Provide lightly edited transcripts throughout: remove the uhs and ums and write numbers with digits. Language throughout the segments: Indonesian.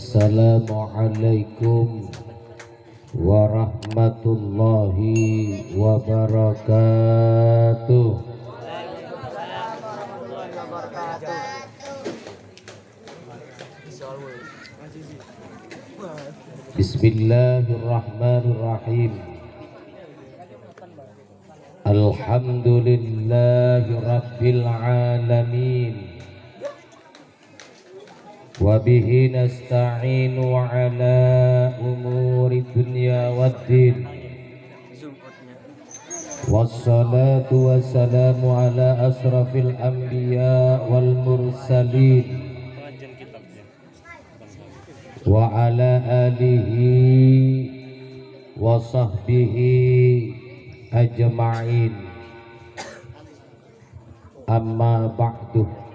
Assalamualaikum warahmatullahi wabarakatuh. Bismillahirrahmanirrahim. Alhamdulillahi rabbil alamin. Wabihi nasta'inu ala umuri dunya waddin. Wassalatu wassalamu ala asrafil anbiya wal mursalin wa ala alihi wa sahbihi ajma'in. Amma ba'du.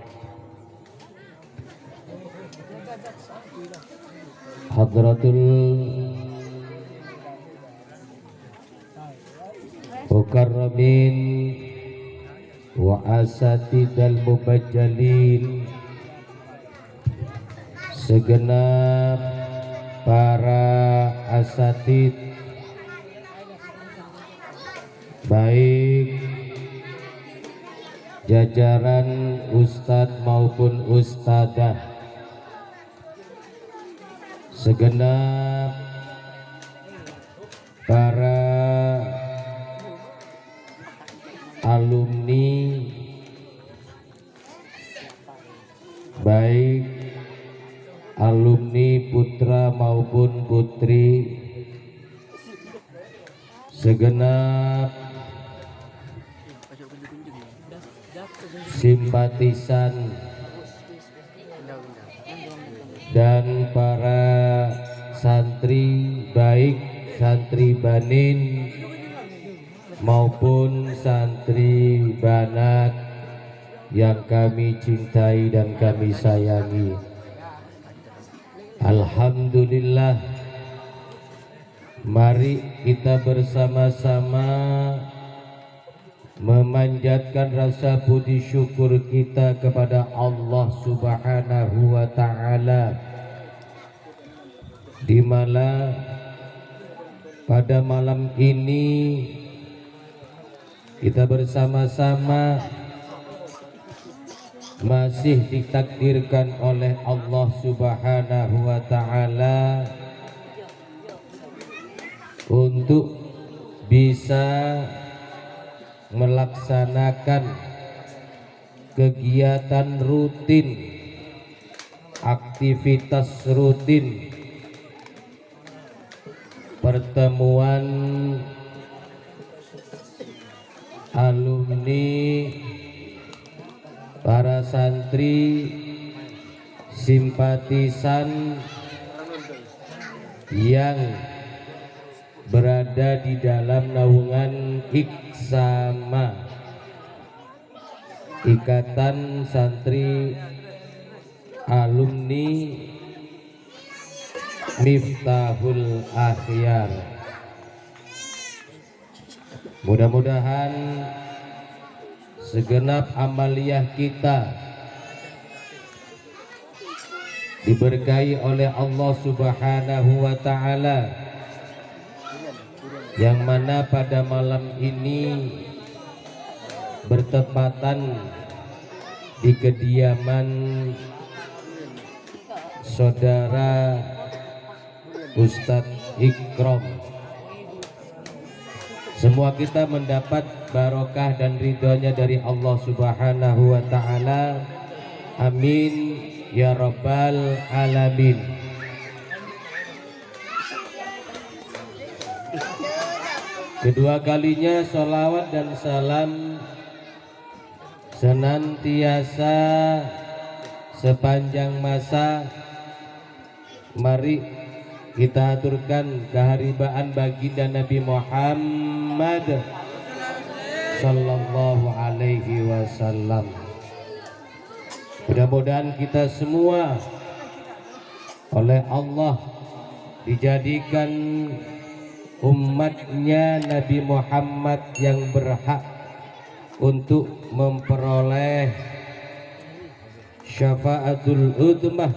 Hadratul mukarramin wa asatidal mubajjalin, segenap para asatid baik jajaran ustadz maupun ustadzah, segenap para alumni baik alumni putra maupun putri, segenap simpatisan dan para santri baik santri banin maupun santri banat yang kami cintai dan kami sayangi. Alhamdulillah, mari kita bersama-sama memanjatkan rasa puji syukur kita kepada Allah Subhanahu wa ta'ala, di mana pada malam ini kita bersama-sama masih ditakdirkan oleh Allah Subhanahu wa ta'ala untuk bisa melaksanakan kegiatan rutin, aktivitas rutin, pertemuan alumni, para santri, simpatisan yang berada di dalam naungan Iksama, Ikatan Santri Alumni Miftahul Akhyar. Mudah-mudahan segenap amaliyah kita diberkahi oleh Allah Subhanahu wa ta'ala, yang mana pada malam ini bertepatan di kediaman saudara Ustadz Ikrom. Semua kita mendapat barokah dan ridhonya dari Allah Subhanahu wa ta'ala. Amin ya rabbal alamin. Kedua kalinya sholawat dan salam senantiasa sepanjang masa mari kita aturkan keharibaan baginda Nabi Muhammad sallallahu alaihi wasallam. Mudah-mudahan kita semua oleh Allah dijadikan umatnya Nabi Muhammad yang berhak untuk memperoleh syafaatul udmah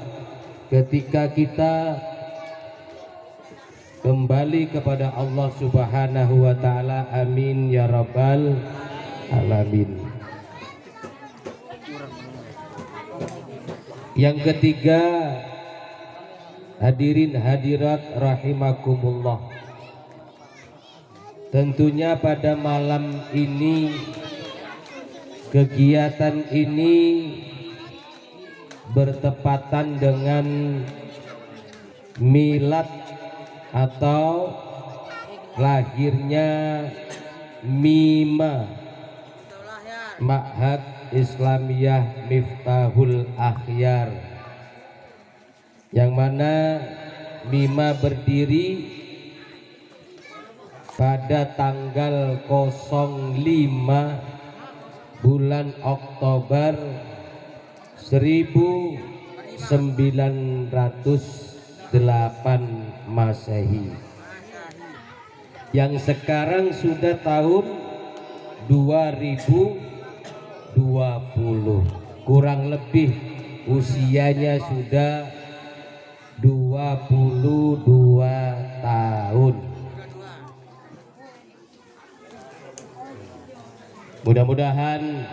ketika kita kembali kepada Allah Subhanahu wa taala. Amin ya rabbal alamin. Yang ketiga, hadirin hadirat rahimakumullah, tentunya pada malam ini kegiatan ini bertepatan dengan milad atau lahirnya MIMA, Ma'had Islamiyah Miftahul Akhyar, yang mana MIMA berdiri pada tanggal 05 bulan Oktober 1908 Masehi, yang sekarang sudah tahun 2020, kurang lebih usianya sudah 22 tahun. Mudah-mudahan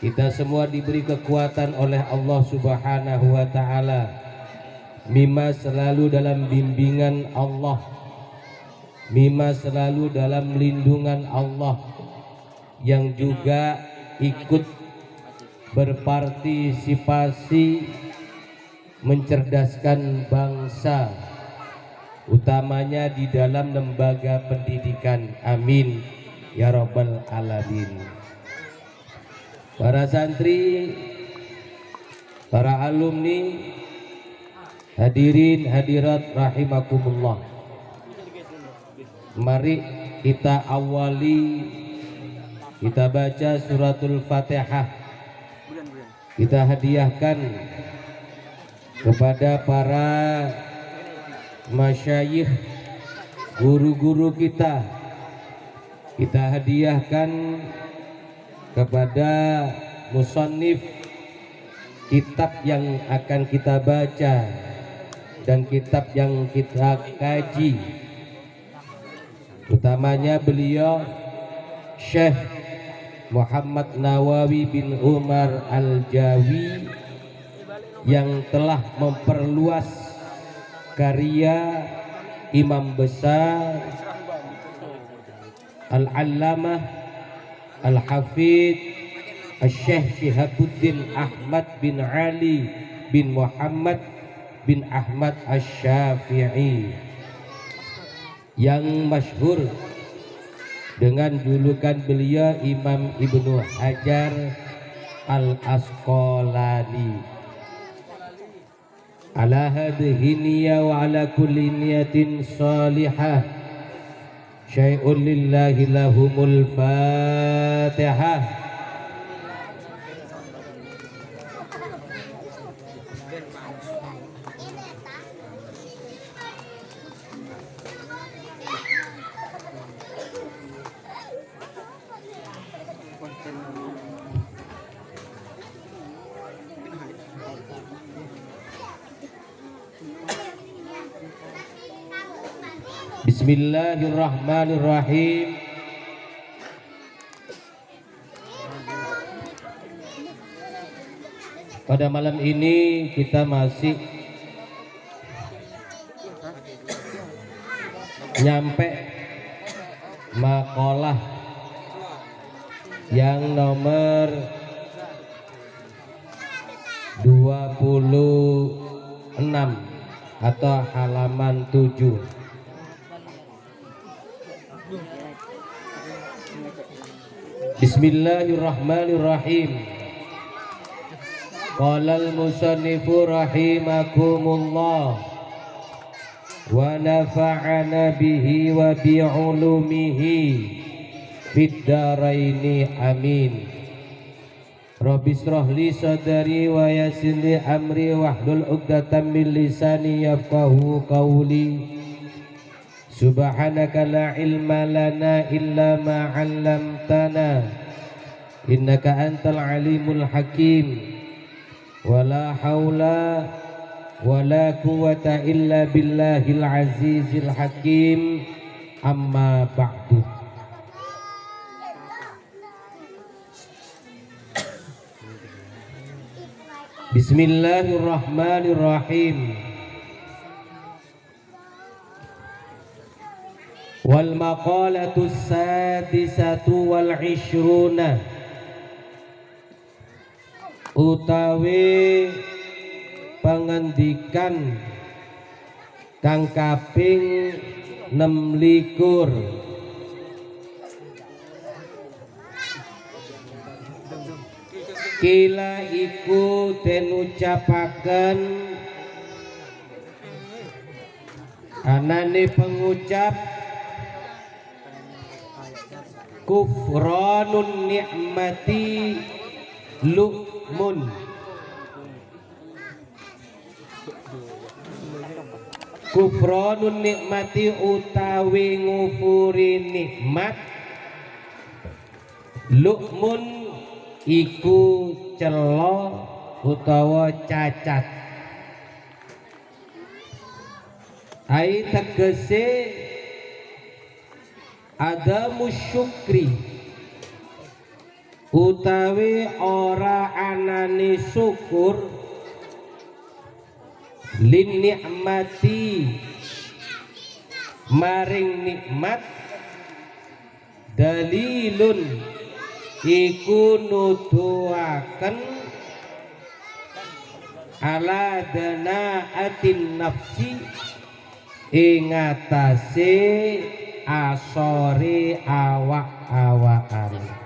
kita semua diberi kekuatan oleh Allah Subhanahu wa taala. MIMA selalu dalam bimbingan Allah, MIMA selalu dalam lindungan Allah, yang juga ikut berpartisipasi mencerdaskan bangsa, utamanya di dalam lembaga pendidikan. Amin ya rabbal alamin. Para santri, para alumni, hadirin hadirat rahimakumullah, mari kita awali, kita baca suratul Fatihah, kita hadiahkan kepada para masyayikh, guru-guru kita hadiahkan kepada musannif kitab yang akan kita baca dan kitab yang kita kaji, utamanya beliau Syekh Muhammad Nawawi bin Umar Al-Jawi, yang telah memperluas karya Imam besar Al-Allamah Al-Hafidh Syekh Shihabuddin Ahmad bin Ali bin Muhammad bin Ahmad Asy-Syafi'i, yang masyhur dengan julukan beliau Imam Ibnu Hajar Al-Asqalani. Ala hadhihi niyya wa ala kulli niyatin salihah, syai'un lillahi lahumul Fatihah. Bismillahirrahmanirrahim. Pada malam ini kita masih nyampe makalah yang nomor 26 atau halaman 7. Bismillahirrahmanirrahim. Qala al-musannifu rahimakumullah wa nafa'ana bihi wa bi'ulumihi fid dharaini amin. Rabbi shrah li sadri wa yassir li amri wahlul 'uqdatam min lisani yafqahu qawli. Subhanaka la ilma lana illa ma 'allamtana innaka antal alimul hakim. Wala haula wala quwwata illa billahil azizil hakim. Amma ba'du. Bismillahirrahmanirrahim. Wal maqalatu sadisatu wal ishruna, utawi pangendikan kang kaping 26. Kila iku den ucapaken anane pengucap kufranun ni'mati lu'mun. Kufranun nikmati utawi ngufuri nikmat, lu'mun iku celo utawa cacat. Ai tegese adamu syukri, utawi ora anane syukur lin nikmati maring nikmat, dalilun iku nuduhaken ala danaatin nafsi ing atase asore awak-awakan.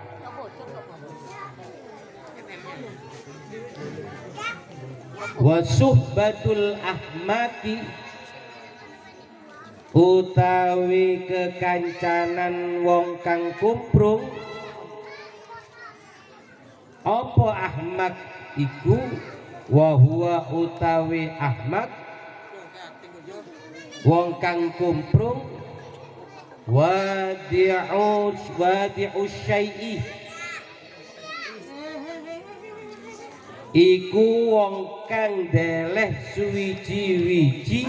Wa suhbatul ahmaki, utawi kekancanan wong kang kumprung. Apa ahmak iku? Wa huwa utawi ahmak wong kang kumprung, wadi'u syai'i, iku wong kang deleh suwiji-wiji,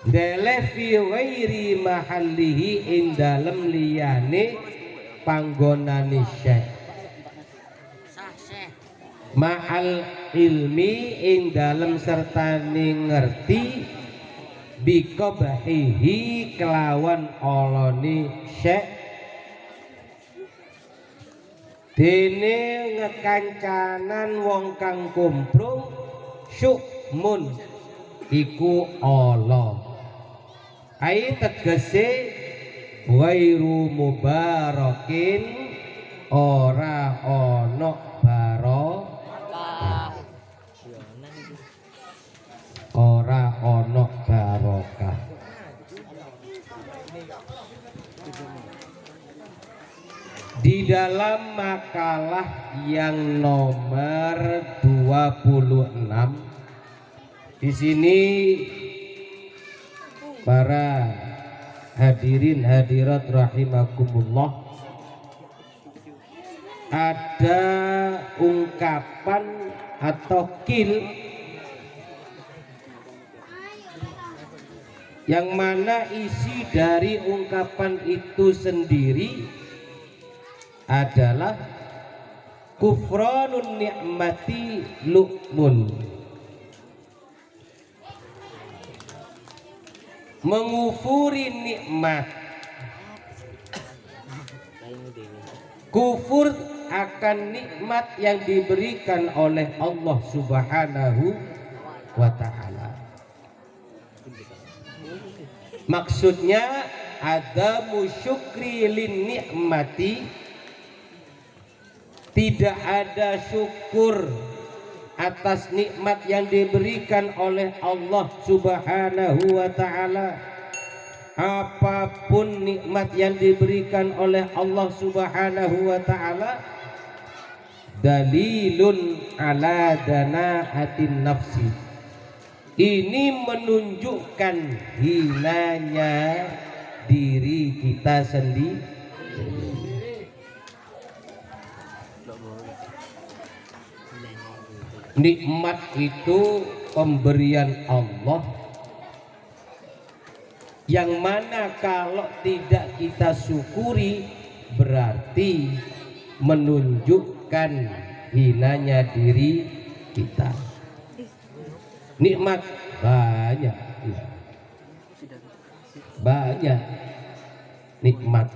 deleh fi ghairi mahallihi ing dalem liyane panggonane syekh, ma'al ilmi ing dalem sertane ngerti, biqabahihi kelawan olone syekh, dene ngekancanan wong kang kumprung syukmun iku ala. Ai tegese ghairu mubarakin, ora ana barokah, ora ana barokah. Di dalam makalah yang nomor 26 di sini para hadirin hadirat rahimakumullah, ada ungkapan atau kil yang mana isi dari ungkapan itu sendiri adalah kufranun ni'mati lu'mun, mengufuri nikmat. Kufur akan nikmat yang diberikan oleh Allah Subhanahu wa ta'ala. Maksudnya ada musyukri lin nikmati, tidak ada syukur atas nikmat yang diberikan oleh Allah Subhanahu wa ta'ala. Apapun nikmat yang diberikan oleh Allah Subhanahu wa ta'ala, dalilun ala danaatin nafsi, ini menunjukkan hinanya diri kita sendiri. Nikmat itu pemberian Allah yang mana kalau tidak kita syukuri berarti menunjukkan hinanya diri kita. Nikmat banyak, banyak nikmat.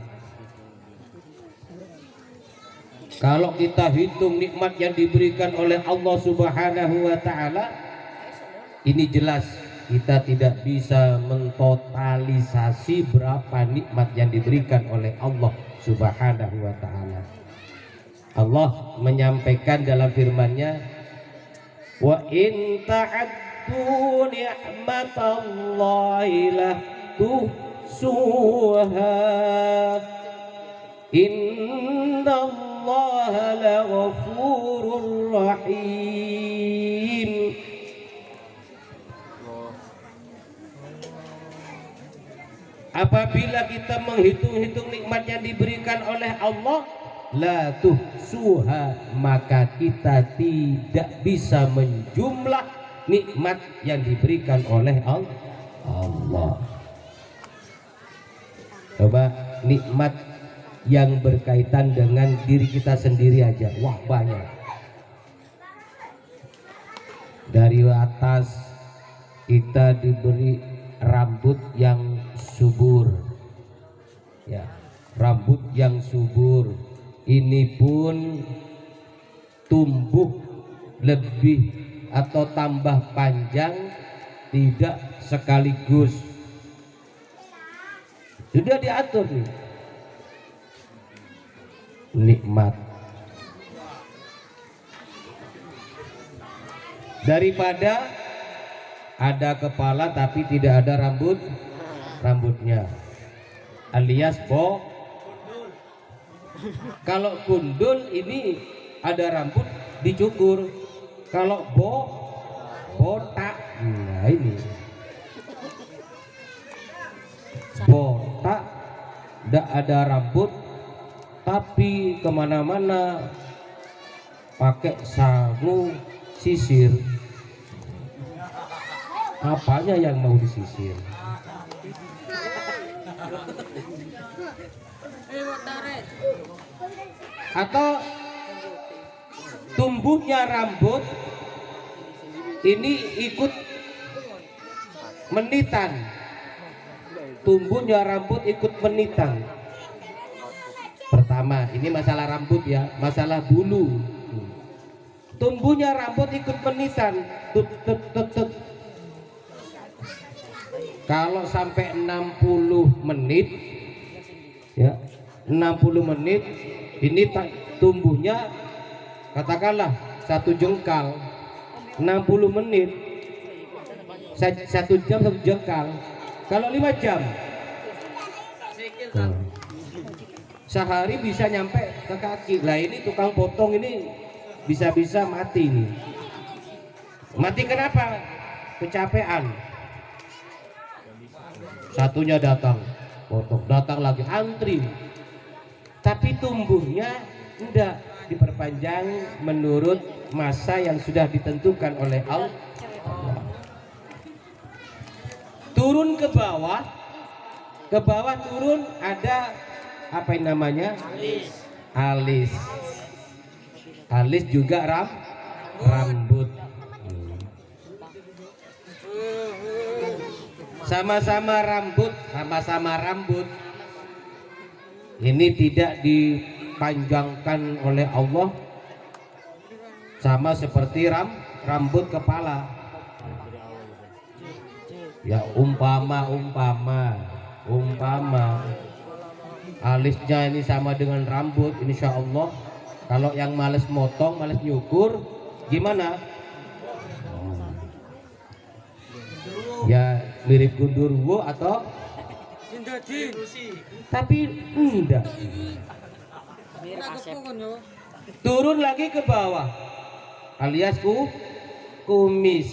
Kalau kita hitung nikmat yang diberikan oleh Allah Subhanahu wa Ta'ala, ini jelas kita tidak bisa mentotalisasi berapa nikmat yang diberikan oleh Allah Subhanahu wa Ta'ala. Allah menyampaikan dalam firman-Nya, wa in ta'addu ni'matallahi la tuhsuha innallaha laghafurur rahim. Apabila kita menghitung-hitung nikmat yang diberikan oleh Allah, la tuhsuha, maka kita tidak bisa menjumlah nikmat yang diberikan oleh Allah. Coba nikmat yang berkaitan dengan diri kita sendiri aja, wah banyak. Dari atas kita diberi rambut yang subur, ya, rambut yang subur ini pun tumbuh lebih atau tambah panjang tidak sekaligus, sudah diatur nih. Nikmat daripada ada kepala tapi tidak ada rambutnya, alias kalau gundul ini ada rambut dicukur, kalau botak, nah ini botak tidak ada rambut tapi kemana-mana pakai sangu sisir. Apanya yang mau disisir? Atau tumbuhnya rambut ini ikut menitan, tumbuhnya rambut ikut menitan. Pertama, ini masalah rambut ya, masalah bulu. Tumbuhnya rambut ikut menitan, tut. Kalau sampai 60 menit ya, 60 menit ini tumbuhnya katakanlah 1 jengkal, 60 menit 1 jam 1 jengkal. Kalau 5 jam sehari bisa nyampe ke kaki. Lah ini tukang potong ini bisa-bisa mati nih. Mati kenapa? Kecapean. Satunya datang potong, datang lagi antri, tapi tumbuhnya tidak diperpanjang menurut masa yang sudah ditentukan oleh Allah. Turun ke bawah turun ada apa yang namanya alis juga rambut. Sama-sama rambut ini tidak dipanjangkan oleh Allah sama seperti rambut kepala ya. Umpama alisnya ini sama dengan rambut, insya Allah kalau yang males motong, males nyukur gimana ya, mirip gundurwo atau tapi enggak. Turun lagi ke bawah alias kumis.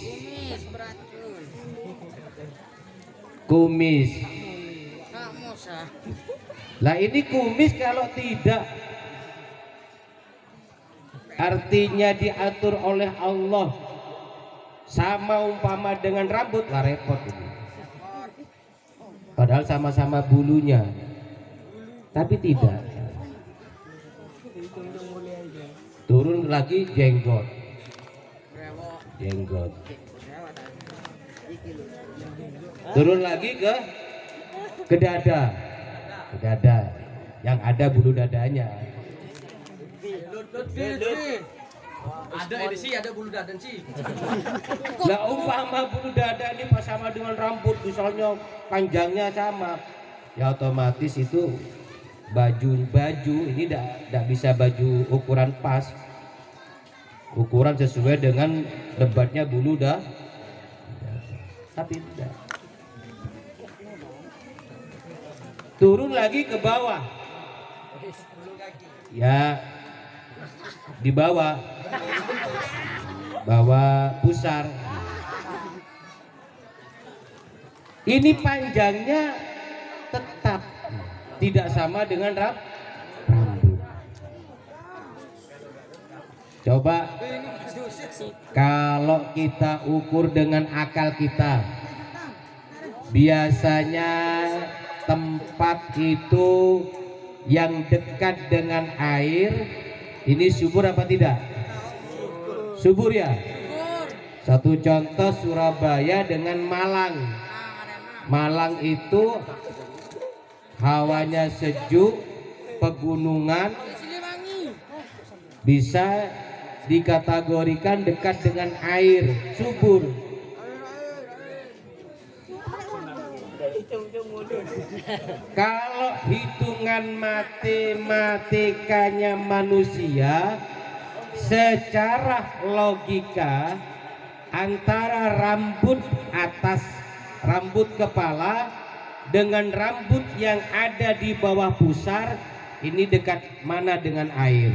Lah ini kumis kalau tidak artinya diatur oleh Allah, sama umpama dengan rambut, lah repot ini. Padahal sama-sama bulunya, tapi tidak. Turun lagi jenggot, turun lagi ke dada, yang ada bulu dadanya. Ada edisi, ada bulu dada sih. Lah umpama bulu dada ini pas sama dengan rambut, misalnya panjangnya sama, ya otomatis itu baju ini tidak bisa baju ukuran pas, ukuran sesuai dengan lebatnya bulu dah, tapi tidak. Turun lagi ke bawah, ya di bawah pusar. Ini panjangnya tetap tidak sama dengan rambut. Coba kalau kita ukur dengan akal kita, biasanya tempat itu yang dekat dengan air ini subur apa tidak? Subur ya. Satu contoh Surabaya dengan Malang. Malang itu hawanya sejuk, pegunungan, bisa dikategorikan dekat dengan air, subur. Kalau hitungan matematikanya manusia, secara logika antara rambut atas, rambut kepala dengan rambut yang ada di bawah pusar, ini dekat mana dengan air?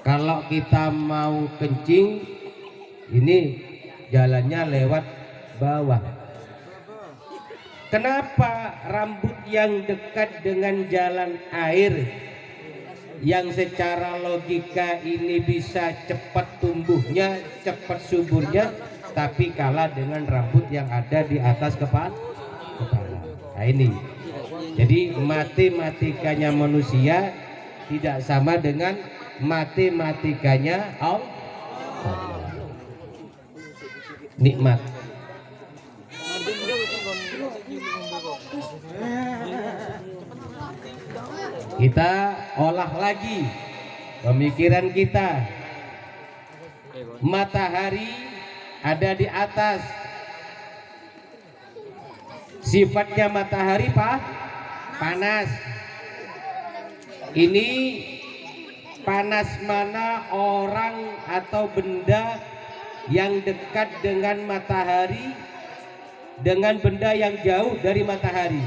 Kalau kita mau kencing, ini jalannya lewat bawah. Kenapa rambut yang dekat dengan jalan air, yang secara logika ini bisa cepat tumbuhnya, cepat suburnya, tapi kalah dengan rambut yang ada di atas kepala? Nah ini, jadi matematikanya manusia tidak sama dengan matematikanya Allah. Nikmat. Kita olah lagi pemikiran kita. Matahari ada di atas. Sifatnya matahari panas. Ini panas mana orang atau benda yang dekat dengan matahari dengan benda yang jauh dari matahari?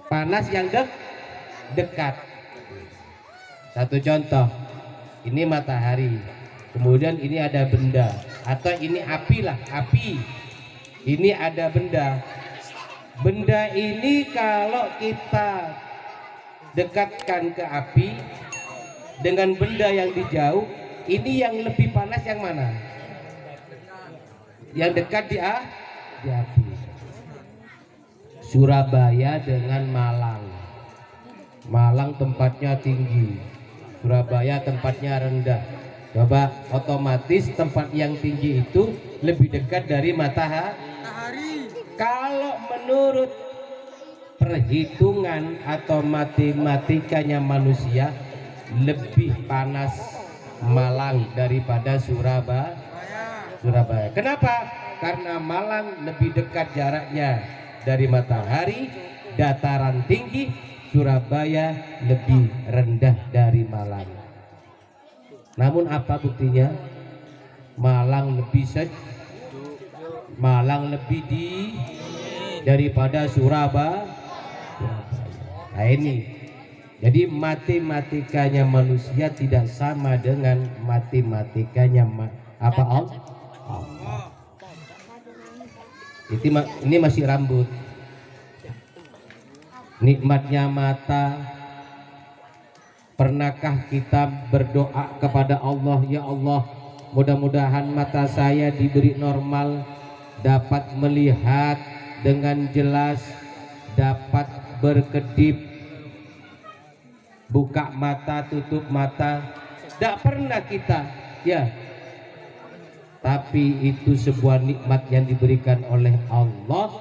Panas yang dekat. Satu contoh, ini matahari, kemudian ini ada benda, atau ini api lah, api. Ini ada benda. Benda ini kalau kita dekatkan ke api dengan benda yang di jauh, ini yang lebih panas yang mana? Yang dekat di api. Surabaya dengan Malang. Malang tempatnya tinggi, Surabaya tempatnya rendah. Coba otomatis tempat yang tinggi itu lebih dekat dari matahari. Kalau menurut perhitungan atau matematikanya manusia, lebih panas Malang daripada Surabaya. Kenapa? Karena Malang lebih dekat jaraknya dari matahari, dataran tinggi. Surabaya lebih rendah dari Malang. Namun apa buktinya? Malang lebih daripada Surabaya. Nah ini, jadi matematikanya manusia tidak sama dengan matematikanya Allah. Ini masih rambut. Nikmatnya mata, Pernahkah kita berdoa kepada Allah, ya Allah, mudah-mudahan mata saya diberi normal, dapat melihat dengan jelas, dapat berkedip, buka mata, tutup mata. Tidak pernah kita, ya. Tapi itu sebuah nikmat yang diberikan oleh Allah.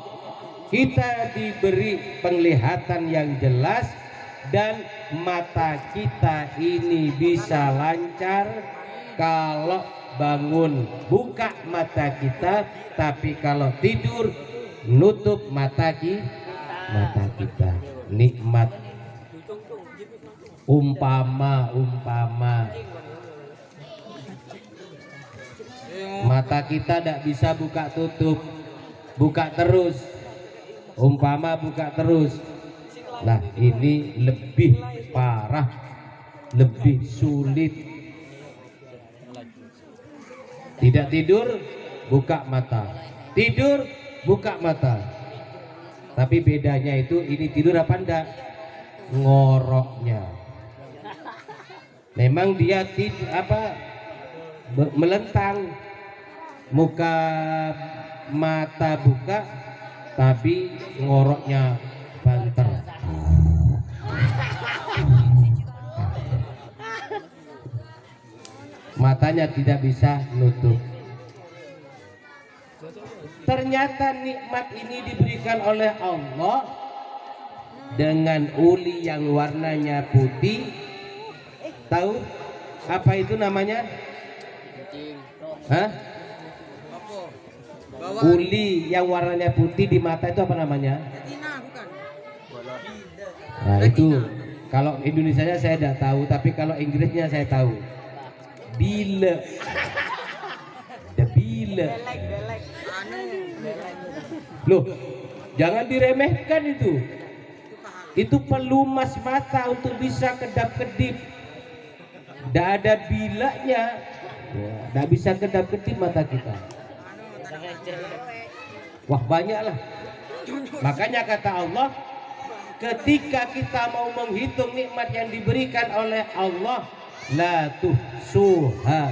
Kita diberi penglihatan yang jelas dan mata kita ini bisa lancar kalau bangun buka mata kita, tapi kalau tidur nutup mata kita. Nikmat. Umpama mata kita tidak bisa buka tutup, buka terus, umpama buka terus. Nah, ini lebih parah, lebih sulit. Tidak tidur, buka mata. Tidur, buka mata. Tapi bedanya itu, ini tidur apa enggak? Ngoroknya. Memang dia melentang, muka mata buka, tapi ngoroknya banter. Matanya tidak bisa nutup. Ternyata nikmat ini diberikan oleh Allah dengan uli yang warnanya putih. Tahu apa itu namanya? Hah? Uli yang warnanya putih di mata itu apa namanya? Nah, itu kalau Indonesianya saya tidak tahu, tapi kalau Inggrisnya saya tahu. Bila. Loh, jangan diremehkan itu. Itu pelumas mata untuk bisa kedap-kedip. Tidak ada bilanya, tidak bisa kedap-kedip mata kita. Wah, banyaklah. Makanya kata Allah, ketika kita mau menghitung nikmat yang diberikan oleh Allah, la tuhsuha,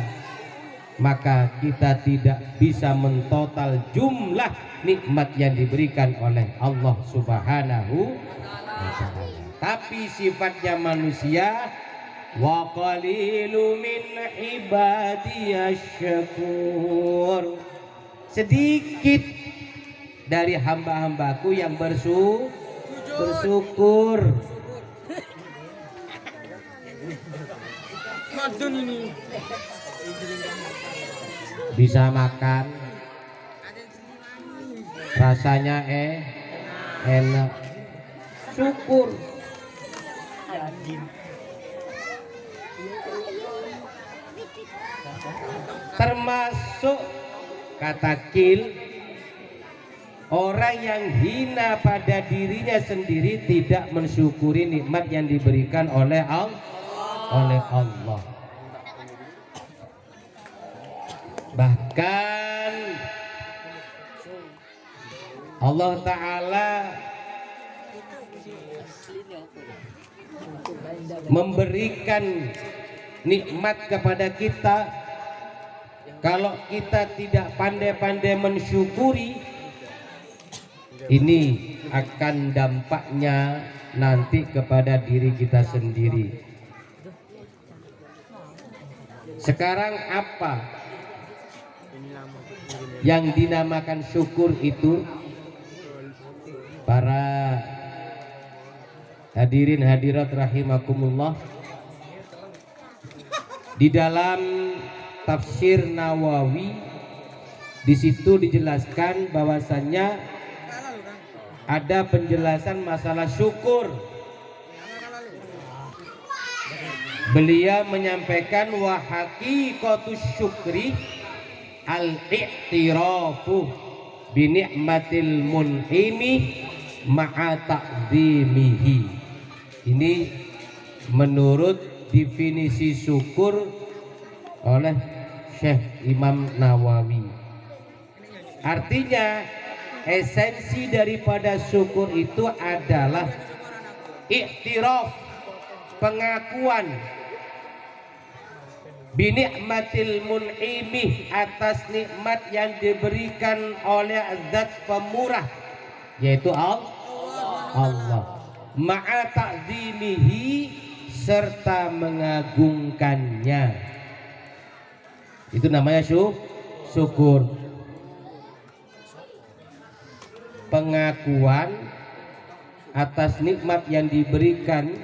maka kita tidak bisa mentotal jumlah nikmat yang diberikan oleh Allah Subhanahu wa ta'ala. Tapi sifatnya manusia, wa qalilu min ibadiyasy syakur, sedikit dari hamba-hambaku yang bersyukur. Bisa makan, rasanya enak, syukur. Termasuk kata kil, orang yang hina pada dirinya sendiri, tidak mensyukuri nikmat yang diberikan oleh Allah. Bahkan Allah Ta'ala memberikan nikmat kepada kita, kalau kita tidak pandai-pandai mensyukuri, ini akan dampaknya nanti kepada diri kita sendiri. Sekarang apa yang dinamakan syukur itu? Para hadirin hadirat rahimakumullah, di dalam tafsir Nawawi, di situ dijelaskan bahwasannya ada penjelasan masalah syukur. Beliau menyampaikan wa haqiqatus syukri al-i'tirafu bi ni'matil mun'imi ma'a ta'zimihi. Ini menurut definisi syukur oleh Syekh Imam Nawawi. Artinya esensi daripada syukur itu adalah iktiraf, pengakuan binikmatil mun'imih atas nikmat yang diberikan oleh zat pemurah yaitu Allah ma'a ta'zimihi serta mengagungkannya, itu namanya syukur. Pengakuan atas nikmat yang diberikan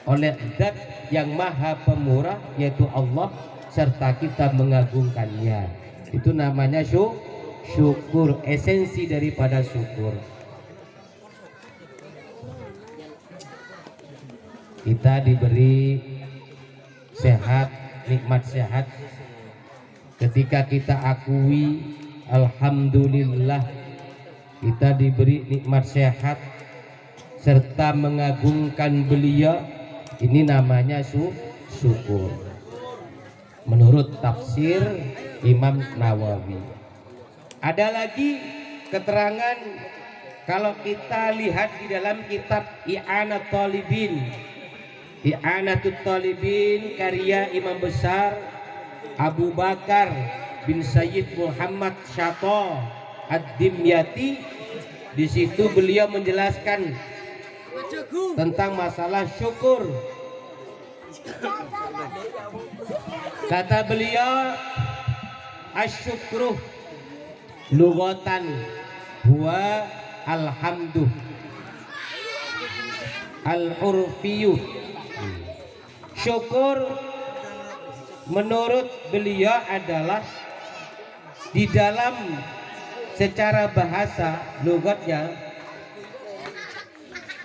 oleh zat yang maha pemurah yaitu Allah serta kita mengagungkannya, itu namanya syukur, esensi daripada syukur. Kita diberi sehat, nikmat sehat, ketika kita akui alhamdulillah kita diberi nikmat sehat serta mengagungkan beliau, ini namanya syukur menurut tafsir Imam Nawawi. Ada lagi keterangan kalau kita lihat di dalam kitab I'anatut Talibin karya Imam besar Abu Bakar bin Sayyid Muhammad Syato Ad-Dimyati. Di situ beliau menjelaskan tentang masalah syukur. Kata beliau, asyukru lughatan huwa alhamdu al-urfiyu. Syukur menurut beliau adalah di dalam secara bahasa logatnya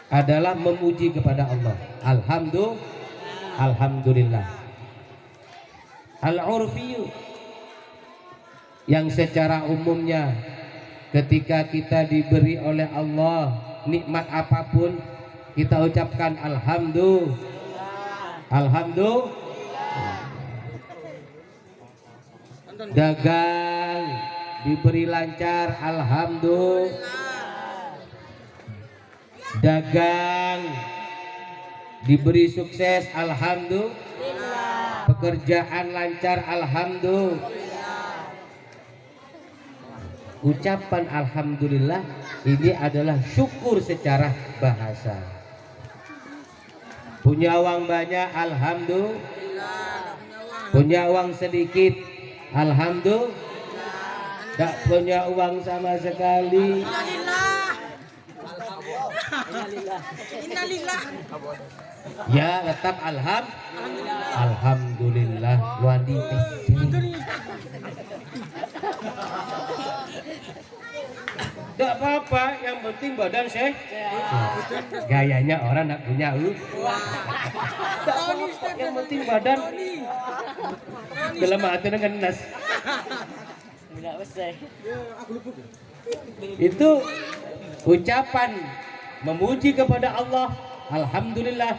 adalah memuji kepada Allah. Alhamdulillah. Al-urfiyu yang secara umumnya ketika kita diberi oleh Allah nikmat apapun kita ucapkan alhamdulillah. Dagang diberi lancar, alhamdulillah. Dagang diberi sukses, alhamdulillah. Pekerjaan lancar, alhamdulillah. Ucapan alhamdulillah ini adalah syukur secara bahasa. Punya uang banyak, alhamdulillah. Punya uang sedikit, alhamdulillah. Tak punya uang sama sekali, Innalillah. ya tetap alhamdulillah. Wadi tidak apa-apa, yang penting badan sehat. Gayanya orang nak punya tidak apa-apa, yang penting badan. Dalam hati dengan nas. Itu ucapan memuji kepada Allah, alhamdulillah.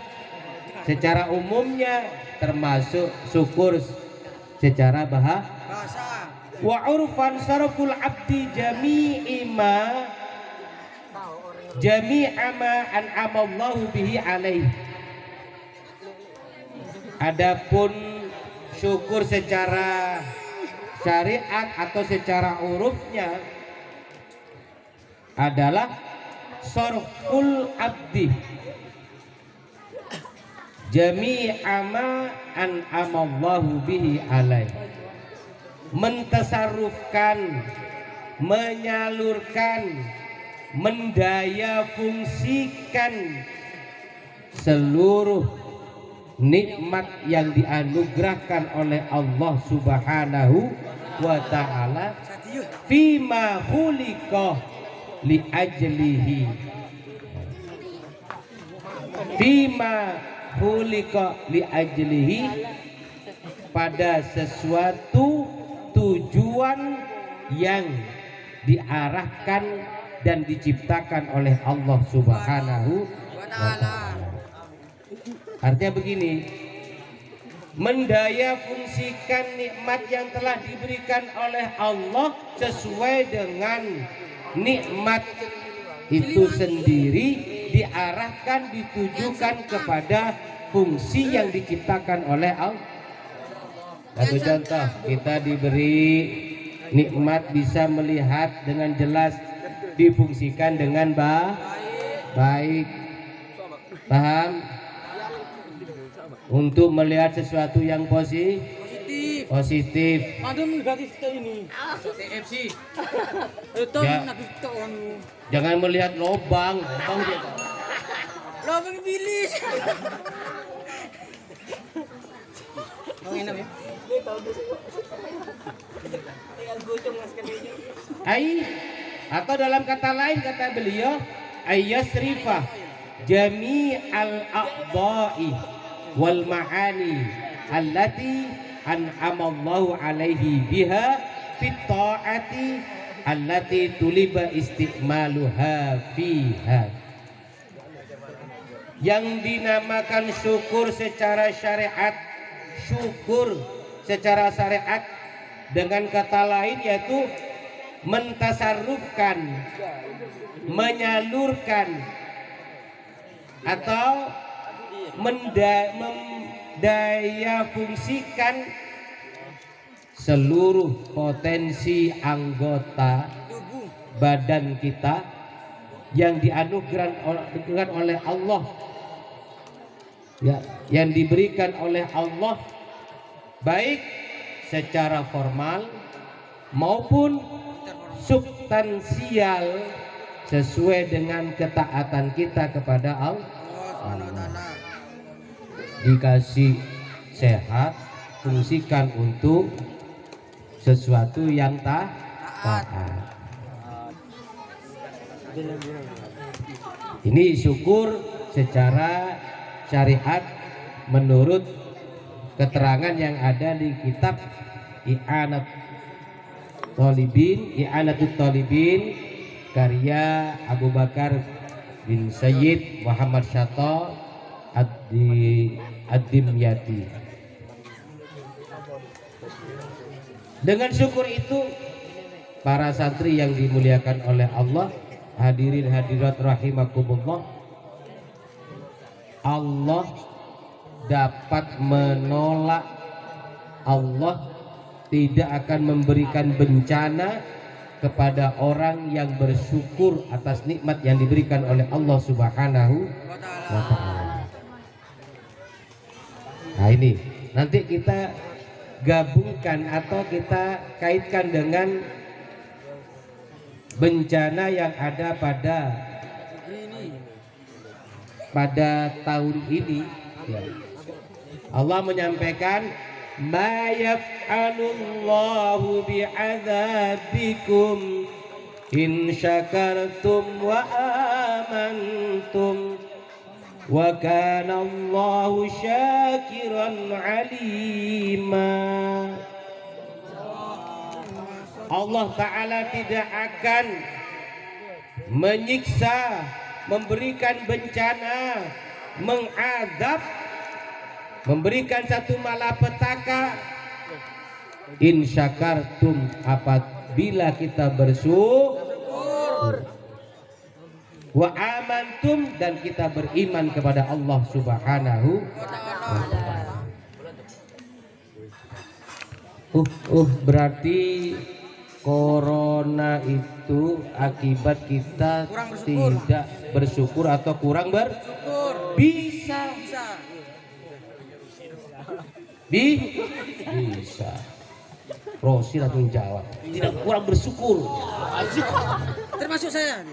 Secara umumnya termasuk syukur secara bahasa. Wa urfan sarful abdi jami'a ma an'amallahu bihi alaih. Adapun syukur secara syariat atau secara urufnya adalah sarful abdi jami'a ma an'amallahu bihi alaih, mentasarrufkan, menyalurkan, mendaya fungsikan seluruh nikmat yang dianugerahkan oleh Allah Subhanahu wa ta'ala fima khuliqa li ajlihi, fima khuliqa li ajlihi, pada sesuatu tujuan yang diarahkan dan diciptakan oleh Allah Subhanahu wa ta'ala. Artinya begini, mendaya fungsikan nikmat yang telah diberikan oleh Allah sesuai dengan nikmat itu sendiri diarahkan, ditujukan kepada fungsi yang diciptakan oleh Allah. Satu contoh, kita diberi nikmat bisa melihat dengan jelas, difungsikan dengan baik. Paham? Untuk melihat sesuatu yang positif. Ada negatif kita ini. TFC. Itu Ya. negatif kita orang. Jangan melihat lobang dia. Lobang bilis. Oh enak ya. Atau dalam kata lain kata beliau, ayyasrifah jami al-a'dha'i wal ma'ani allati an'amallahu alaihi biha fit ta'ati allati tuliba istiqmaluha fiha. Yang dinamakan syukur secara syariat, syukur secara syariat dengan kata lain yaitu mentasarrufkan, menyalurkan atau mendaya fungsikan seluruh potensi anggota badan kita yang dianugerahkan oleh Allah, ya, yang diberikan oleh Allah, baik secara formal maupun substansial sesuai dengan ketaatan kita kepada Allah. Dikasih sehat, fungsikan untuk sesuatu yang taat. Ini syukur secara syariat menurut keterangan yang ada di kitab I'anatut Talibin karya Abu Bakar bin Sayyid Muhammad Syato Ad-Dimyati. Dengan syukur itu, para santri yang dimuliakan oleh Allah, hadirin hadirat rahimakumullah, Allah dapat menolak, Allah tidak akan memberikan bencana kepada orang yang bersyukur atas nikmat yang diberikan oleh Allah Subhanahu wa ta'ala. Nah ini nanti kita gabungkan atau kita kaitkan dengan bencana yang ada pada tahun ini, ya. Allah menyampaikan ma yaf'alullahu bi'adzabikum in syakartum wa amantum wa kana Allahu syakiran alima. Allah Ta'ala tidak akan menyiksa, memberikan bencana, mengadab, memberikan satu malapetaka in syakartum apabila kita bersyukur, wa amantum dan kita beriman kepada Allah Subhanahu wa ta'ala. Berarti corona itu akibat kita tidak bersyukur atau kurang bersyukur. Bisa. Bisa. Rosi langsung jawab. Tidak kurang bersyukur. Termasuk saya.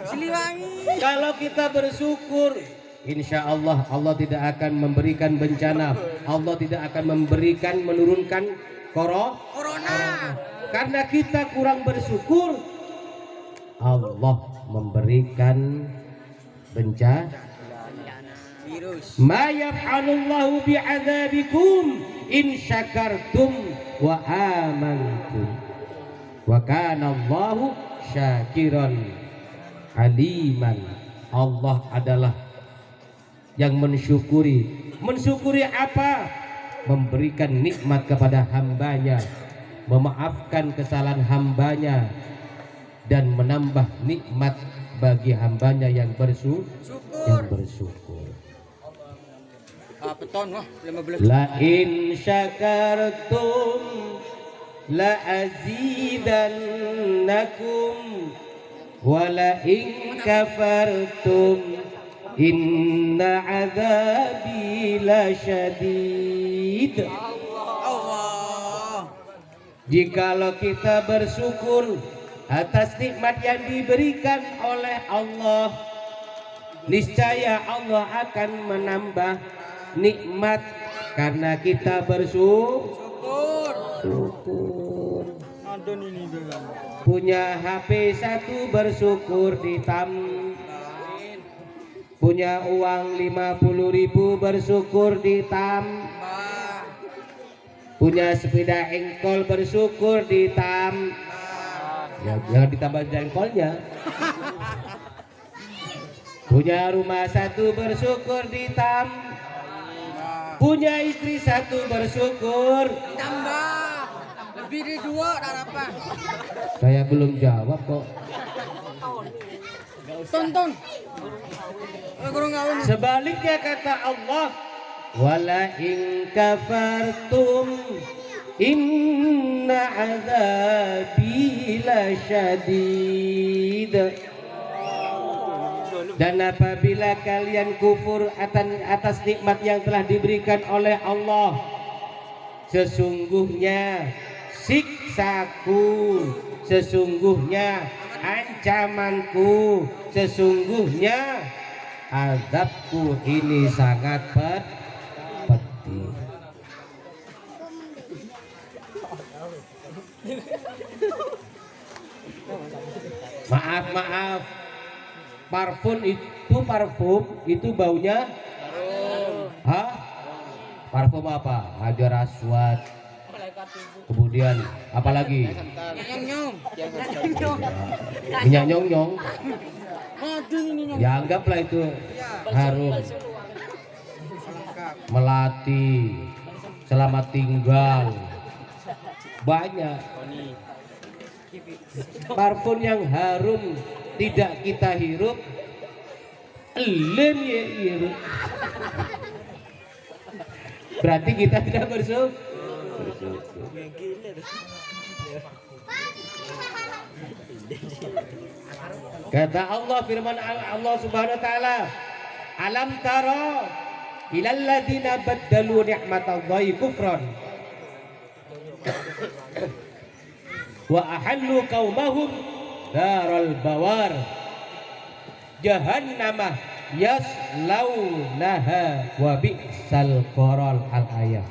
Siliwangi. Kalau kita bersyukur, insya Allah Allah tidak akan memberikan bencana. Allah tidak akan menurunkan corona. Karena kita kurang bersyukur, Allah memberikan bencana. Ma yaf'alullahu bi'adzabikum in syakartum wa amantum wa kana Allahu syakiran aliman. Allah adalah yang mensyukuri. Mensyukuri apa? Memberikan nikmat kepada hambanya, memaafkan kesalahan hambanya, dan menambah nikmat bagi hambanya yang bersyukur. Peton wah 15. La in syakartum la azidannakum wa la in kafartum inna azabi lasyadid. Allah. Jikalau kita bersyukur atas nikmat yang diberikan oleh Allah, niscaya Allah akan menambah nikmat karena kita bersyukur. Punya HP 1 bersyukur punya uang 50.000 bersyukur punya sepeda engkol bersyukur ya, jangan ditambah jengkolnya. Punya rumah 1 bersyukur punya istri 1 bersyukur Tambah. Lebih dari 2 harapan. saya belum jawab kok. Tonton. Kurang ngawin. Sebaliknya kata Allah, wala in kafartum inna azabi lasyadid. Dan apabila kalian kufur atas nikmat yang telah diberikan oleh Allah, sesungguhnya siksaku, sesungguhnya ancamanku, sesungguhnya azabku ini sangat pedih. Maaf, parfum itu baunya hah? Parfum apa? Hajar Aswad. Kemudian apalagi? Minyak nyong-nyong. Ya anggaplah itu harum. Melati, selamat tinggal. Banyak parfum yang harum tidak kita hirup, ya hirup. Berarti kita tidak bersyukur. Kata Allah, firman Allah Subhanahu wa taala, alam tara ilal ladzina baddalu ni'matallahi kufran wa ahallu qaumahum daral bawar jahannamah yaslaunaha wa bi'sal qarar. Al-ayat.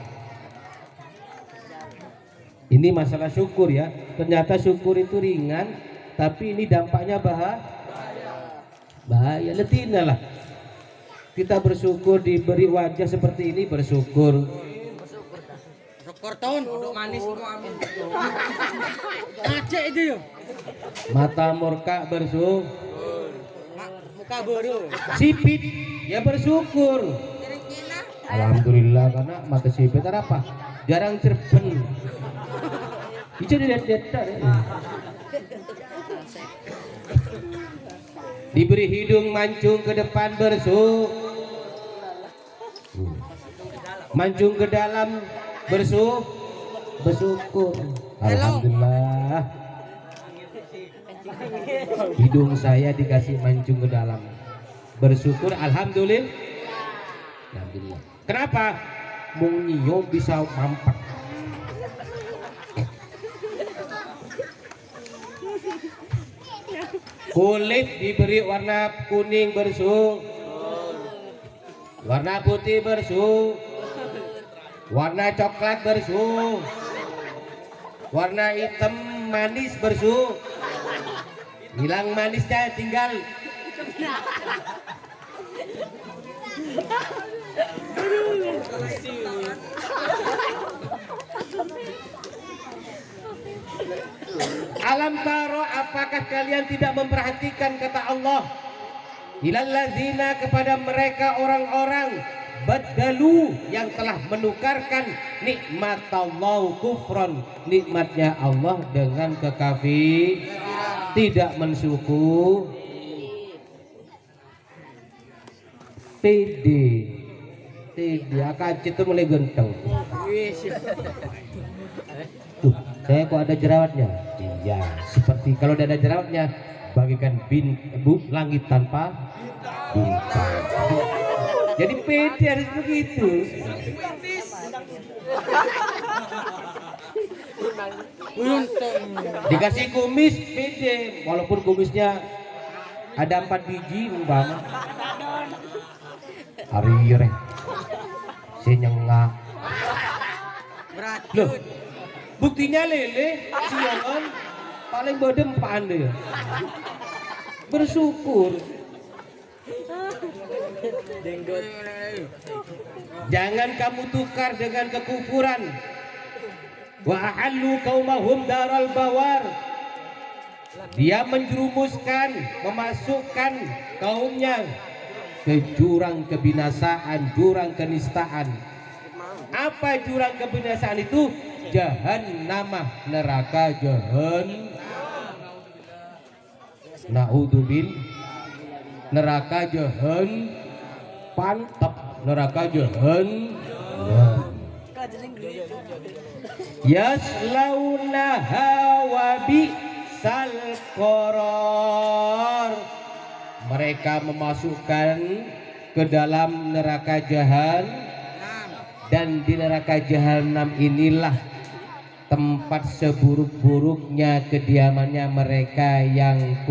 Ini masalah syukur ya. Ternyata syukur itu ringan, tapi ini dampaknya bahaya. Letinalah kita bersyukur diberi wajah seperti ini, bersyukur. Korton, duduk manis itu amin. Aceh itu ya. Mata murka bersyukur. Muka bodoh. Sipit ya bersyukur. Alhamdulillah, karena mata sipit apa? Jarang cerpen. Itu lihat-lihat. Diberi hidung mancung ke depan bersyukur. Mancung ke dalam bersyukur. Alhamdulillah, hidung saya dikasih mancung ke dalam, bersyukur. Alhamdulillah. Kenapa? Mung nyium bisa mampak. Kulit diberi warna kuning bersyukur, warna putih bersyukur, warna coklat bersyukur, warna hitam manis bersyukur. Hilang manisnya, tinggal alam taro, apakah kalian tidak memperhatikan kata Allah, ilal ladzina, kepada mereka orang-orang baddalu yang telah menukarkan nikmat Allah kufron, nikmatnya Allah dengan kekafiran. tidak mensuku TD akak itu mulai genteng. Tuh, saya kok ada jerawatnya? Iya, seperti kalau tidak ada jerawatnya bagikan langit tanpa bintang. Jadi PD harus begitu. Dikasih kumis PD, walaupun kumisnya ada 4 biji umpama. Hari re, senyengak. Loh, buktinya lele, siangan paling bodem pandai. Bersyukur. Jangan kamu tukar dengan kekufuran. Wa ahallu qaumahum daral bawar. Dia menjerumuskan, memasukkan kaumnya ke jurang kebinasaan, jurang kenistaan. Apa jurang kebinasaan itu? Jahannamah, neraka naudzubil, neraka pantap, neraka yaslaunaha wa bisal qarar. Mereka memasukkan ke dalam neraka jahanam, dan di neraka jahanam inilah tempat seburuk-buruknya kediamannya mereka yang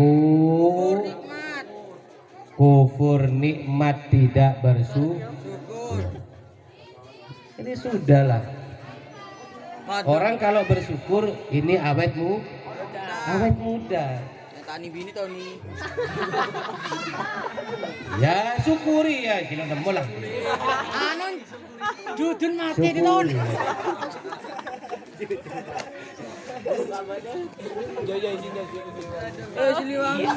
kufur nikmat, tidak bersyukur. Ini sudahlah. Orang kalau bersyukur ini awet muda. Tani bini tau nih. Ya syukuri ya, kilo nemu lah. Anu judul mati di tahun. Siliwangi.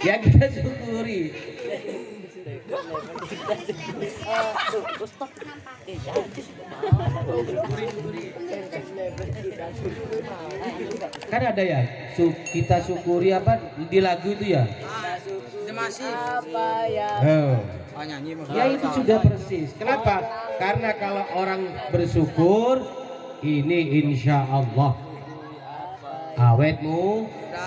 Ya kita syukuri. Kan ada ya, kita syukuri apa di lagu itu ya? Masih. Ya itu sudah persis. Kenapa? Karena kalau orang bersyukur ini insya Allah awet muda.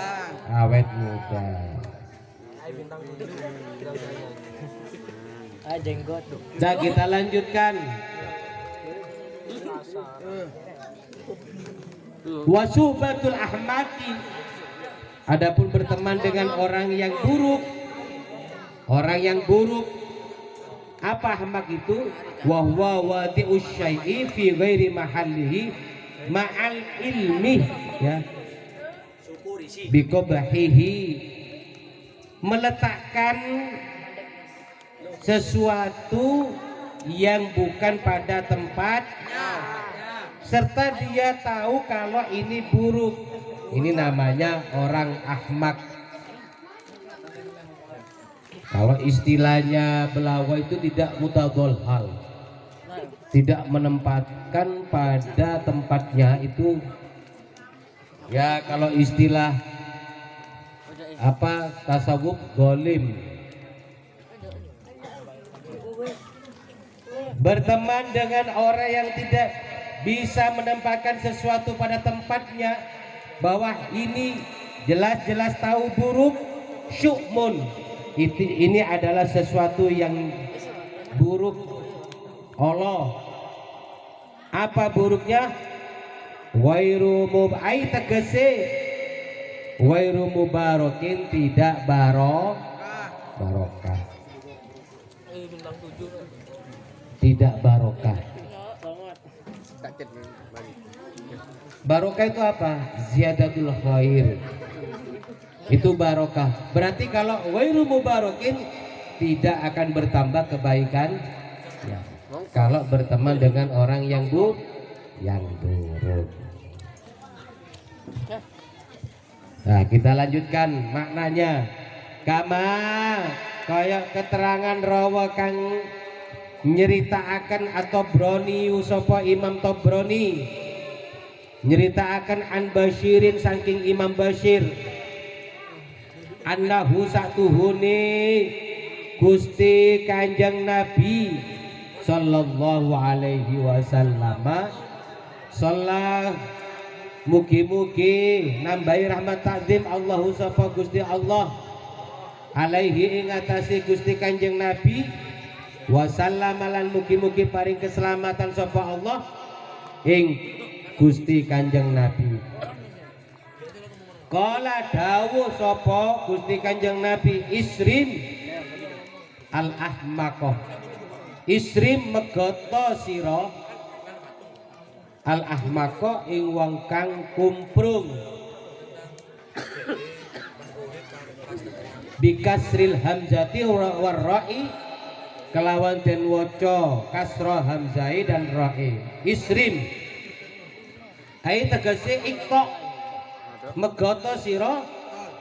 Nah kita lanjutkan. Wasubatul ahmaki, adapun berteman dengan orang yang buruk. Orang yang buruk, apa ahmak itu? Wahwa wadi'us syai'i fi ghairi mahallihi ma'al ilmi, ya, biqabahihi, meletakkan sesuatu yang bukan pada tempatnya, serta dia tahu kalau ini buruk. Ini namanya orang ahmak. Kalau istilahnya Belawa itu tidak mutadolhal, tidak menempatkan pada tempatnya itu. Ya kalau istilah apa tasawuf golim. Berteman dengan orang yang tidak bisa menempatkan sesuatu pada tempatnya, bahwa ini jelas-jelas tahu buruk, syukmun, ini adalah sesuatu yang buruk. Allah, apa buruknya? Wairu mubai tegese, wairu mubarakin, tidak barokah, tidak barokah. Barokah itu apa? Ziyadatul khair, itu barokah. Berarti kalau wairu mubarakin, tidak akan bertambah kebaikan ya, kalau berteman dengan orang yang buruk. Nah kita lanjutkan maknanya. Kama kayak keterangan rawa kang nyeritakan atau broni usopo Imam Tobroni nyeritakan an Basyirin saking Imam Basyir annahu satuhune Gusti Kanjeng Nabi sallallahu alaihi wasallam sholat mugi-mugi nambahi rahmat takdim Allahu sapa Gusti Allah alaihi ing atase Gusti Kanjeng Nabi wasallam lan mugi-mugi paring keselamatan sapa Allah ing Gusti Kanjeng Nabi. Kala dawuh sapa Gusti Kanjeng Nabi isrim al ahmaqah isrim megoto sira al ahmaqah ing wong kang kumprung bikasril hamzati war ra'i kelawan den waca kasra hamzai dan ra'i isrim ai tegese ikta megoto sira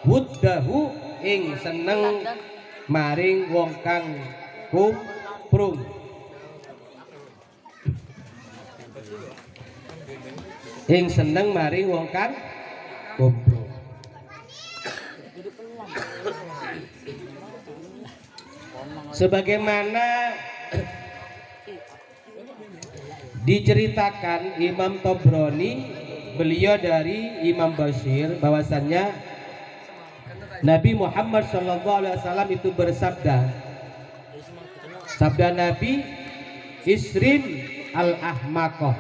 wuddahu ing seneng maring wong kang kumprung ing seneng maring wong kang kumprung. Sebagaimana diceritakan Imam Tobroni beliau dari Imam Basyir bahwasannya Nabi Muhammad SAW itu bersabda, sabda Nabi isrim al ahmaqah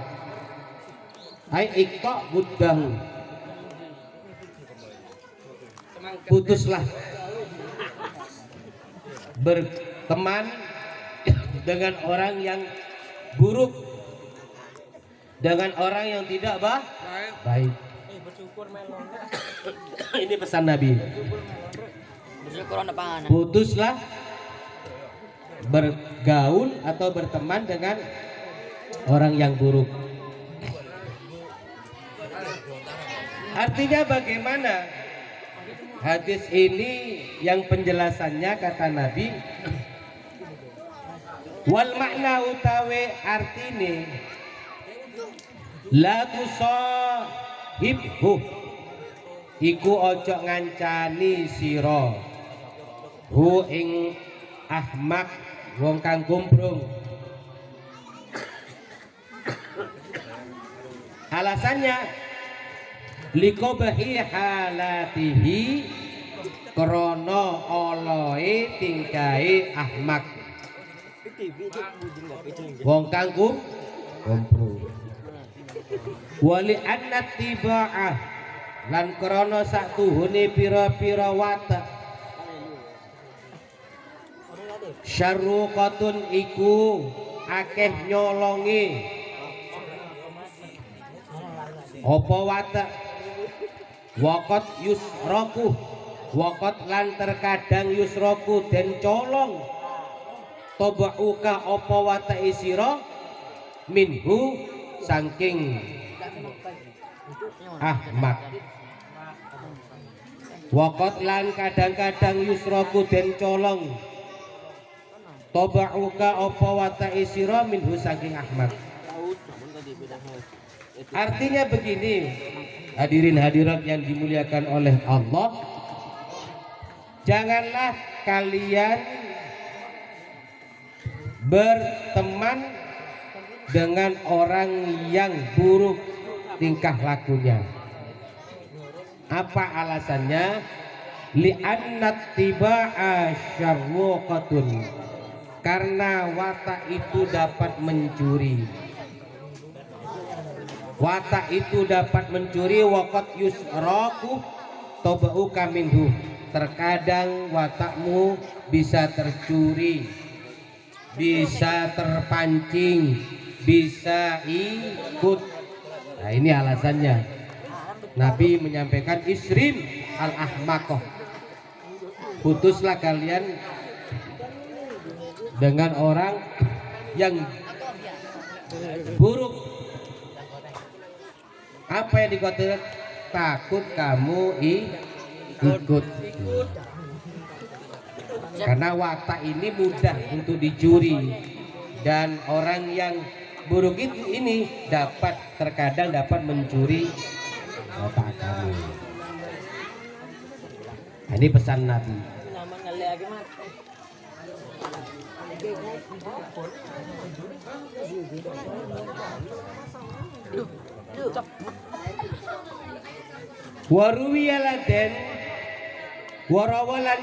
ai ikta buddahu putuslah berteman dengan orang yang buruk, dengan orang yang tidak baik. Ini pesan Nabi. Putuslah bergaul atau berteman dengan orang yang buruk. Artinya bagaimana? Hadis ini yang penjelasannya kata Nabi wal makna utawi artine la tusahibhu iku ojo ngancani sira hu ing ahmak wong kang kumprung. Alasannya likobahi halatihi krono oloe tingkai ahmak wong kang kumprung wali annat tiba'ah lan krono satuhune pira-pira watak syarruqatun iku akeh nyolongi apa watak wakot yusroku wakot lan terkadang yusroku den colong tobauka apa wata isiro minhu saking ahmak wakot lan kadang-kadang yusroku den colong tobauka apa wata isiro minhu saking ahmak. Artinya begini, hadirin hadirat yang dimuliakan oleh Allah, janganlah kalian berteman dengan orang yang buruk tingkah lakunya. Apa alasannya? Li'annat tiba'a syarruqatun, karena watak itu dapat mencuri. Watak itu dapat mencuri waqat yusraku tobauka minhu, terkadang watakmu bisa tercuri, bisa terpancing, bisa ikut. Nah ini alasannya Nabi menyampaikan isrim al ahmaqah, putuslah kalian dengan orang yang buruk. Apa yang dikhawatirkan? Takut kamu ikut. Karena watak ini mudah untuk dicuri, dan orang yang buruk ini terkadang dapat mencuri otak kami. Nah, ini pesan Nabi. Waruwiyaladen warawalan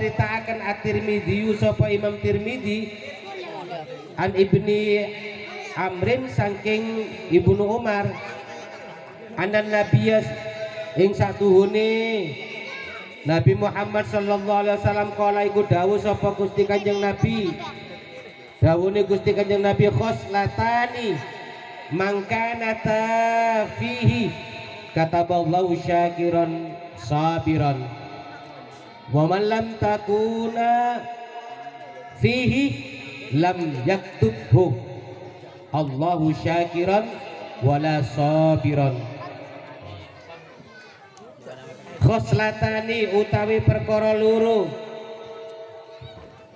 cerita akan at-Tirmidzi sapa Imam Tirmidzi an Ibni Amrin saking Ibnu Umar anan nabiyas ing satuhune Nabi Muhammad sallallahu alaihi wasallam kala iku dawuh sapa Gusti Kanjeng Nabi. Dawuhne Gusti Kanjeng Nabi khoslatani mangkanata fihi kataballahu syakiran sabiran wa man lam takuna fihi lam yaktubhu Allahu syakiran wala sabiran. Khoslatani utawi perkara loro.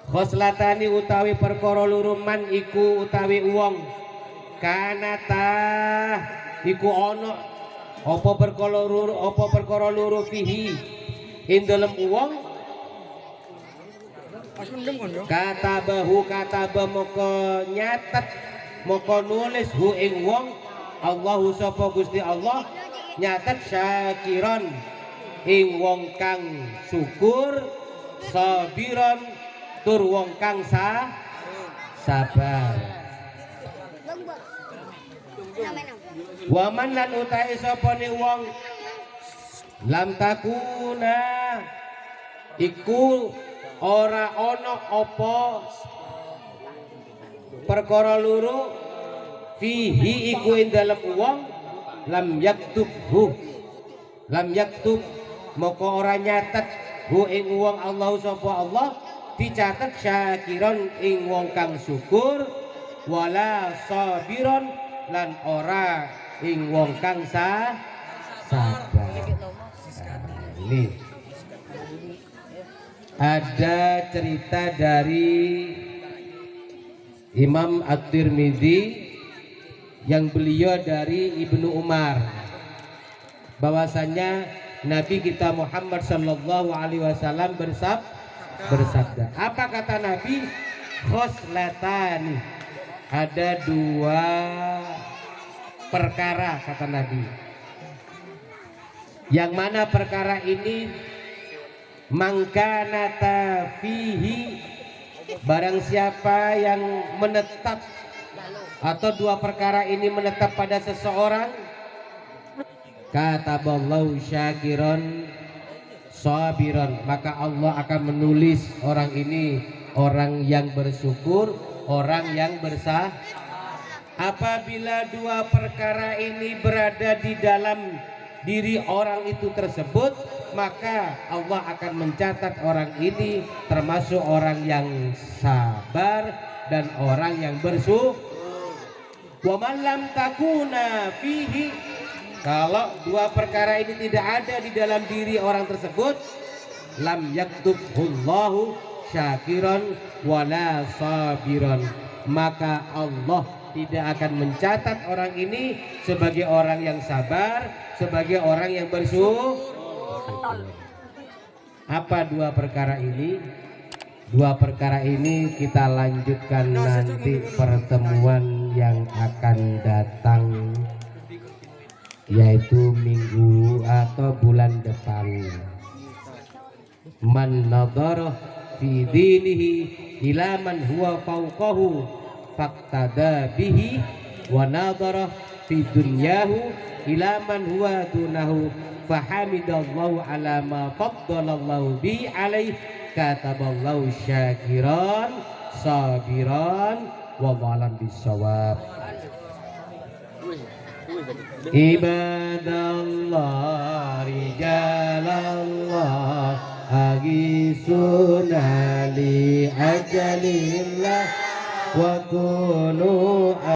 Khoslatani utawi perkara loro man iku utawi wong kanata iku ana apa perkara loro fihi ing dalem wong kataba moko nyatet moko nulis hu ing wong Allahu sapa Gusti Allah nyatet syakiran ing wong kang syukur sabiran tur wong kang sabar. Waman lan utahe sapane wong lam takuna iku ora ana apa perkara loro fihi iku ing dalem wong lam yaktub moko ora nyatet hu ing wong Allah sapa Allah dicatet syakiron ing wong kang syukur wala sabiron lan ora ing wong kang sabar. Ini ada cerita dari Imam At-Tirmidzi yang beliau dari Ibnu Umar bahwasanya Nabi kita Muhammad sallallahu alaihi wasallam bersabda. Apa kata Nabi? Khoslatani, ada dua perkara kata Nabi. Yang mana perkara ini mangkanata fihi, barang siapa yang menetap atau dua perkara ini menetap pada seseorang, kataballahu syakiran sabiran, maka Allah akan menulis orang ini orang yang bersyukur, orang yang bersabar. Apabila dua perkara ini berada di dalam diri orang itu tersebut, maka Allah akan mencatat orang ini termasuk orang yang sabar dan orang yang bersyukur. Wa man lam takuna fihi, kalau dua perkara ini tidak ada di dalam diri orang tersebut, lam yaktubullahu syakiran wala sabiran, maka Allah tidak akan mencatat orang ini sebagai orang yang sabar, sebagai orang yang bersyukur. Apa dua perkara ini? Dua perkara ini kita lanjutkan nanti pertemuan yang akan datang, yaitu minggu atau bulan depan. Man nadhara fi dinihi ila man huwa fawqahu faqtada bihi wa nadhara fi dunyahu ila man huwa dunahu fahamidallahu ala ma faddalallahu bi alaihi kataballahu syakiran sabiran wa malam bisawab. Ibadallah rijalallah agisuna li ajalillah wa kunu